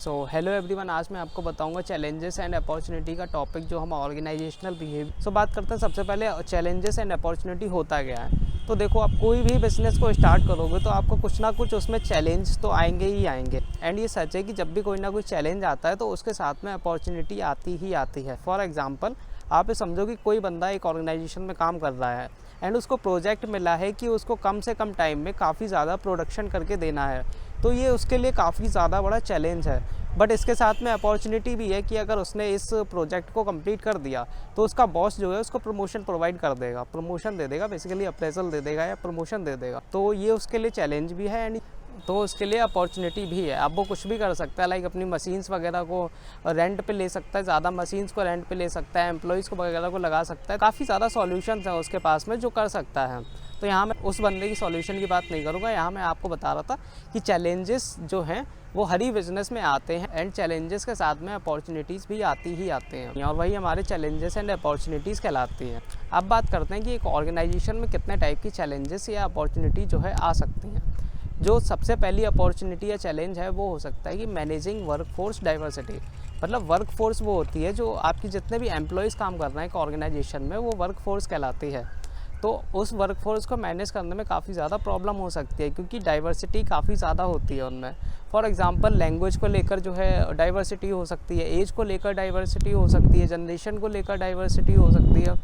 Hello everyone, आज मैं आपको बताऊंगा चैलेंजेस एंड अपॉर्चुनिटी का टॉपिक जो हम ऑर्गेनाइजेशनल बिहेवियर। बात करते हैं सबसे पहले चैलेंजेस एंड अपॉर्चुनिटी होता क्या है। तो देखो, आप कोई भी बिजनेस को स्टार्ट करोगे तो आपको कुछ ना कुछ उसमें चैलेंज तो आएंगे ही आएंगे। एंड ये सच है कि जब भी कोई ना कोई चैलेंज आता है तो उसके साथ में अपॉर्चुनिटी आती ही आती है। फॉर एग्जाम्पल, आप ये समझो कि कोई बंदा एक ऑर्गेनाइजेशन में काम कर रहा है एंड उसको प्रोजेक्ट मिला है कि उसको कम से कम टाइम में काफ़ी ज़्यादा प्रोडक्शन करके देना है। तो ये उसके लिए काफ़ी ज़्यादा बड़ा चैलेंज है। बट इसके साथ में अपॉर्चुनिटी भी है कि अगर उसने इस प्रोजेक्ट को कंप्लीट कर दिया तो उसका बॉस जो है उसको प्रमोशन प्रोवाइड कर देगा, प्रमोशन दे देगा, बेसिकली अप्रेजल दे देगा या प्रमोशन दे देगा। तो ये उसके लिए चैलेंज भी है एंड तो उसके लिए अपॉर्चुनिटी भी है। अब वो कुछ भी कर सकता है, लाइक अपनी मशीन्स वगैरह को रेंट पे ले सकता है, ज़्यादा मशीन्स को रेंट पे ले सकता है, एम्प्लॉयज़ को वगैरह को लगा सकता है। काफ़ी ज़्यादा सॉल्यूशंस हैं उसके पास में जो कर सकता है। तो यहाँ मैं उस बंदे की सॉल्यूशन की बात नहीं करूँगा, यहाँ मैं आपको बता रहा था कि चैलेंजेस जो हैं वो हर ही बिजनेस में आते हैं एंड चैलेंजेस के साथ में अपॉर्चुनिटीज़ भी आती ही आते हैं और वही हमारे चैलेंजेस एंड अपॉर्चुनिटीज़ कहलाती हैं। अब बात करते हैं कि एक ऑर्गेनाइजेशन में कितने टाइप की चैलेंजेस या अपॉर्चुनिटी जो है आ सकती हैं। जो सबसे पहली अपॉर्चुनिटी या चैलेंज है वो हो सकता है कि मैनेजिंग वर्कफोर्स डाइवर्सिटी। मतलब वर्कफोर्स वो होती है जो आपकी जितने भी एम्प्लॉयज़ काम कर रहे हैं एक ऑर्गेनाइजेशन में, वो वर्कफोर्स कहलाती है। तो उस वर्कफोर्स को मैनेज करने में काफ़ी ज़्यादा प्रॉब्लम हो सकती है क्योंकि डाइवर्सिटी काफ़ी ज़्यादा होती है उनमें। फॉर एग्जांपल, लैंग्वेज को लेकर जो है डाइवर्सिटी हो सकती है, एज को लेकर डाइवर्सिटी हो सकती है, जनरेशन को लेकर डाइवर्सिटी हो सकती है,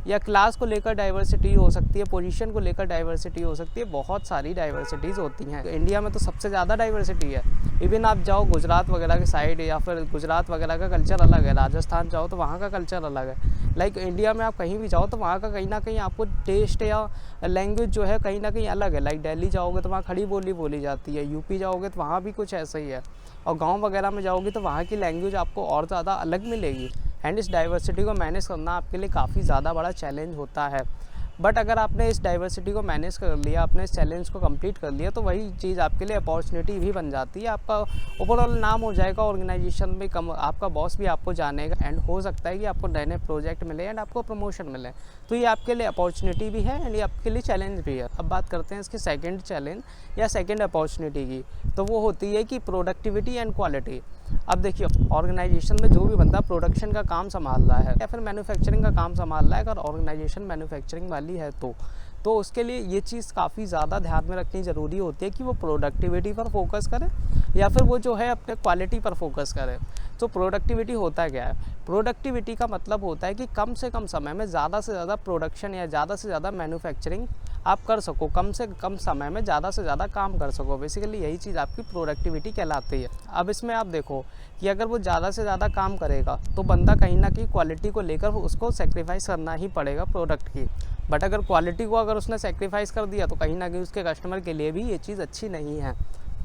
या क्लास को लेकर डाइवर्सिटी हो सकती है, पोजीशन को लेकर डाइवर्सिटी हो सकती है। बहुत सारी डाइवर्सिटीज़ होती हैं। इंडिया में तो सबसे ज़्यादा डाइवर्सिटी है। इवन आप जाओ गुजरात वगैरह के साइड या फिर गुजरात वगैरह का कल्चर अलग है, राजस्थान जाओ तो वहाँ का कल्चर अलग है। लाइक इंडिया में आप कहीं भी जाओ तो वहाँ का कहीं ना कहीं आपको टेस्ट या लैंग्वेज जो है कहीं ना कहीं अलग है। लाइक दिल्ली जाओगे तो वहाँ खड़ी बोली बोली जाती है, यूपी जाओगे तो वहाँ भी कुछ ऐसा ही है, और गाँव वगैरह में जाओगे तो वहाँ की लैंग्वेज आपको और ज़्यादा अलग मिलेगी। एंड इस डाइवर्सिटी को मैनेज करना आपके लिए काफ़ी ज़्यादा बड़ा चैलेंज होता है। बट अगर आपने इस डाइवर्सिटी को मैनेज कर लिया, आपने इस चैलेंज को कंप्लीट कर लिया, तो वही चीज़ आपके लिए अपॉर्चुनिटी भी बन जाती है। आपका ओवरऑल नाम हो जाएगा ऑर्गेनाइजेशन में, कम आपका बॉस भी आपको जानेगा एंड हो सकता है कि आपको नए नए प्रोजेक्ट मिले एंड आपको प्रमोशन मिले। तो ये आपके लिए अपॉर्चुनिटी भी है एंड ये आपके लिए चैलेंज भी है। अब बात करते हैं इसके सेकेंड चैलेंज या सेकेंड अपॉर्चुनिटी की। तो वो होती है कि प्रोडक्टिविटी एंड क्वालिटी। अब देखिए, ऑर्गेनाइजेशन में जो भी बंदा प्रोडक्शन का काम संभाल रहा है या फिर मैन्युफैक्चरिंग का काम संभाल रहा है, अगर ऑर्गेनाइजेशन मैन्युफैक्चरिंग वाली है तो उसके लिए ये चीज़ काफ़ी ज़्यादा ध्यान में रखनी ज़रूरी होती है कि वो प्रोडक्टिविटी पर फोकस करे या फिर वो जो है अपने क्वालिटी पर फोकस करे। तो प्रोडक्टिविटी होता क्या है? प्रोडक्टिविटी का मतलब होता है कि कम से कम समय में ज़्यादा से ज़्यादा प्रोडक्शन या ज़्यादा से ज़्यादा मैन्युफैक्चरिंग आप कर सको, कम से कम समय में ज़्यादा से ज़्यादा काम कर सको। बेसिकली यही चीज़ आपकी प्रोडक्टिविटी कहलाती है। अब इसमें आप देखो कि अगर वो ज़्यादा से ज़्यादा काम करेगा तो बंदा कहीं ना कहीं क्वालिटी को लेकर उसको सेक्रीफाइस करना ही पड़ेगा प्रोडक्ट की। बट अगर क्वालिटी को अगर उसने सेक्रीफाइस कर दिया तो कहीं ना कहीं उसके कस्टमर के लिए भी ये चीज़ अच्छी नहीं है।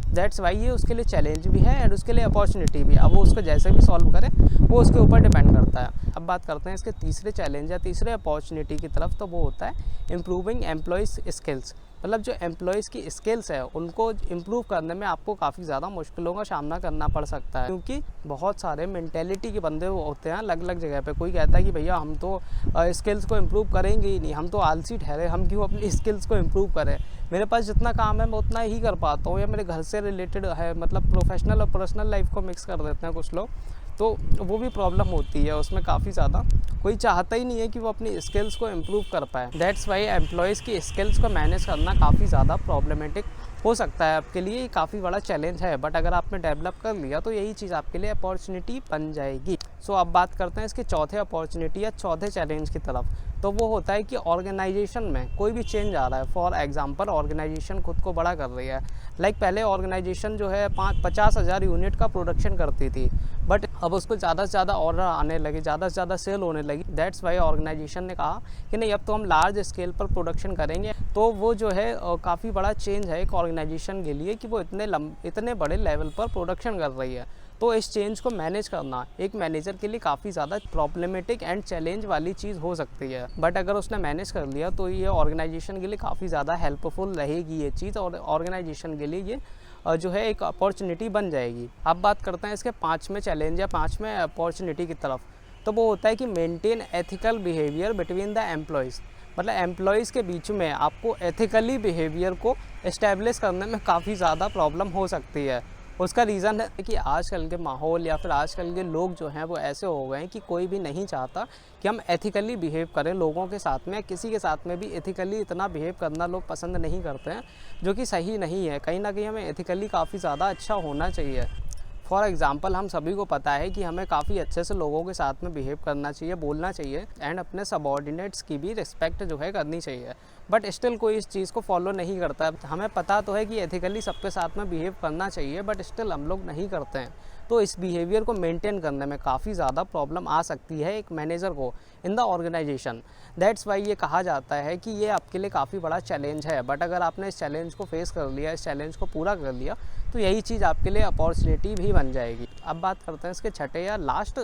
दैट्स वाई ये उसके लिए चैलेंज भी है एंड उसके लिए अपॉर्चुनिटी भी। अब वो उसको जैसे भी सॉल्व करे वो उसके ऊपर डिपेंड करता है। अब बात करते हैं इसके तीसरे चैलेंज या तीसरे अपॉर्चुनिटी की तरफ। तो वो होता है इम्प्रूविंग एम्प्लॉयज़ स्किल्स। मतलब जो एम्प्लॉयज़ की स्किल्स है उनको इम्प्रूव करने में आपको काफ़ी ज़्यादा मुश्किलों का सामना करना पड़ सकता है क्योंकि बहुत सारे मेंटेलिटी के बंदे होते हैं अलग अलग जगह पे। कोई कहता है कि भैया हम तो स्किल्स को इम्प्रूव करेंगे ही नहीं, हम तो आलसी ठहरे, हम क्यों अपनी स्किल्स को इम्प्रूव करें, मेरे पास जितना काम है मैं उतना ही कर पाता हूँ, या मेरे घर से रिलेटेड है। मतलब प्रोफेशनल और पर्सनल लाइफ को मिक्स कर देते हैं कुछ लोग, तो वो भी प्रॉब्लम होती है उसमें काफ़ी ज़्यादा। कोई चाहता ही नहीं है कि वो अपनी स्किल्स को इम्प्रूव कर पाए। दैट्स वाई एम्प्लॉयज़ की स्किल्स को मैनेज करना काफ़ी ज़्यादा प्रॉब्लमेटिक हो सकता है आपके लिए। ये काफ़ी बड़ा चैलेंज है, बट अगर आपने डेवलप कर लिया तो यही चीज़ आपके लिए अपॉर्चुनिटी बन जाएगी। सो अब बात करते हैं इसके चौथे अपॉर्चुनिटी या चौथे चैलेंज की तरफ। तो वो होता है कि ऑर्गेनाइजेशन में कोई भी चेंज आ रहा है। फॉर एग्जांपल, ऑर्गेनाइजेशन खुद को बड़ा कर रही है। लाइक पहले ऑर्गेनाइजेशन जो है 50,000 यूनिट का प्रोडक्शन करती थी, बट अब उसको ज़्यादा से ज़्यादा ऑर्डर आने लगे, ज़्यादा से ज़्यादा सेल होने लगी। दैट्स वाई ऑर्गेनाइजेशन ने कहा कि नहीं, अब तो हम लार्ज स्केल पर प्रोडक्शन करेंगे। तो वो जो है काफ़ी बड़ा चेंज है एक ऑर्गेनाइजेशन के लिए कि वो इतने बड़े लेवल पर प्रोडक्शन कर रही है। तो इस चेंज को मैनेज करना एक मैनेजर के लिए काफ़ी ज़्यादा प्रॉब्लमेटिक एंड चैलेंज वाली चीज़ हो सकती है। बट अगर उसने मैनेज कर लिया तो ये ऑर्गेनाइजेशन के लिए काफ़ी ज़्यादा हेल्पफुल रहेगी ये चीज़, और ऑर्गेनाइजेशन के लिए ये जो है एक अपॉर्चुनिटी बन जाएगी। अब बात करते हैं इसके पाँचवें चैलेंज या पाँचवें अपॉर्चुनिटी की तरफ। तो वो होता है कि maintain ethical behaviour between the employees. मतलब एम्प्लॉयज़ के बीच में आपको एथिकली बिहेवियर को इस्टेब्लिश करने में काफ़ी ज़्यादा प्रॉब्लम हो सकती है। उसका रीज़न है कि आजकल के माहौल या फिर आजकल के लोग जो हैं वो ऐसे हो गए हैं कि कोई भी नहीं चाहता कि हम एथिकली बिहेव करें लोगों के साथ में। किसी के साथ में भी एथिकली इतना बिहेव करना लोग पसंद नहीं करते हैं, जो कि सही नहीं है। कहीं ना कहीं हमें एथिकली काफ़ी ज़्यादा अच्छा होना चाहिए। फॉर एग्ज़ाम्पल हम सभी को पता है कि हमें काफ़ी अच्छे से लोगों के साथ में बिहेव करना चाहिए, बोलना चाहिए एंड अपने सबॉर्डिनेट्स की भी रिस्पेक्ट जो है करनी चाहिए। बट स्टिल कोई इस चीज़ को फॉलो नहीं करता है। हमें पता तो है कि एथिकली सबके साथ में बिहेव करना चाहिए, बट स्टिल हम लोग नहीं करते हैं। तो इस बिहेवियर को मेंटेन करने में काफ़ी ज़्यादा प्रॉब्लम आ सकती है एक मैनेजर को in the organization. That's why ये कहा जाता है कि ये आपके लिए काफ़ी बड़ा चैलेंज है। बट अगर आपने इस चैलेंज को फेस कर लिया, इस चैलेंज को पूरा कर लिया, तो यही चीज़ आपके लिए अपॉर्चुनिटी भी बन जाएगी। अब बात करते हैं इसके छठे या लास्ट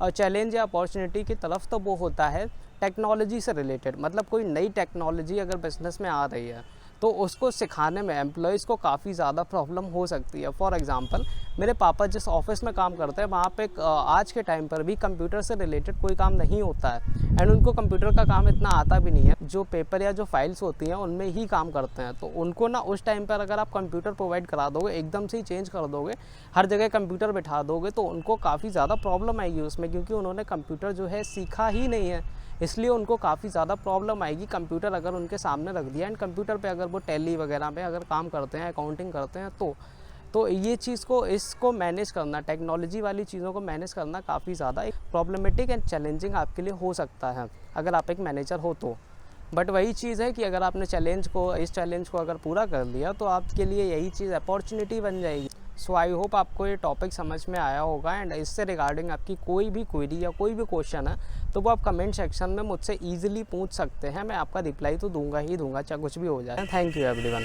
चैलेंज या अपॉर्चुनिटी की तरफ। तो वो होता है टेक्नोलॉजी से रिलेटेड। मतलब कोई नई टेक्नोलॉजी अगर बिज़नेस में आ रही है तो उसको सिखाने में एम्प्लॉयज़ को काफ़ी ज़्यादा प्रॉब्लम हो सकती है। फॉर एग्ज़ाम्पल मेरे पापा जिस ऑफिस में काम करते हैं वहाँ पे आज के टाइम पर भी कंप्यूटर से रिलेटेड कोई काम नहीं होता है एंड उनको कंप्यूटर का काम इतना आता भी नहीं है। जो पेपर या जो फाइल्स होती हैं उनमें ही काम करते हैं। तो उनको ना उस टाइम पर अगर आप कंप्यूटर प्रोवाइड करा दोगे, एकदम से ही चेंज कर दोगे, हर जगह कंप्यूटर बिठा दोगे, तो उनको काफ़ी ज़्यादा प्रॉब्लम आएगी उसमें, क्योंकि उन्होंने कंप्यूटर जो है सीखा ही नहीं है। इसलिए उनको काफ़ी ज़्यादा प्रॉब्लम आएगी। कंप्यूटर अगर उनके सामने रख दिया एंड कंप्यूटर पे अगर वो टैली वगैरह पे अगर काम करते हैं, अकाउंटिंग करते हैं, तो ये चीज़ को इसको मैनेज करना, टेक्नोलॉजी वाली चीज़ों को मैनेज करना काफ़ी ज़्यादा एक प्रॉब्लमेटिक एंड चैलेंजिंग आपके लिए हो सकता है अगर आप एक मैनेजर हो तो। बट वही चीज़ है कि अगर आपने इस चैलेंज को अगर पूरा कर लिया तो आपके लिए यही चीज़ अपॉर्चुनिटी बन जाएगी। सो आई होप आपको ये टॉपिक समझ में आया होगा एंड इससे रिगार्डिंग आपकी कोई भी क्वेरी या कोई भी क्वेश्चन है तो वो आप कमेंट सेक्शन में मुझसे ईजिली पूछ सकते हैं। मैं आपका रिप्लाई तो दूंगा ही दूंगा, चाहे कुछ भी हो जाए। Thank you everyone.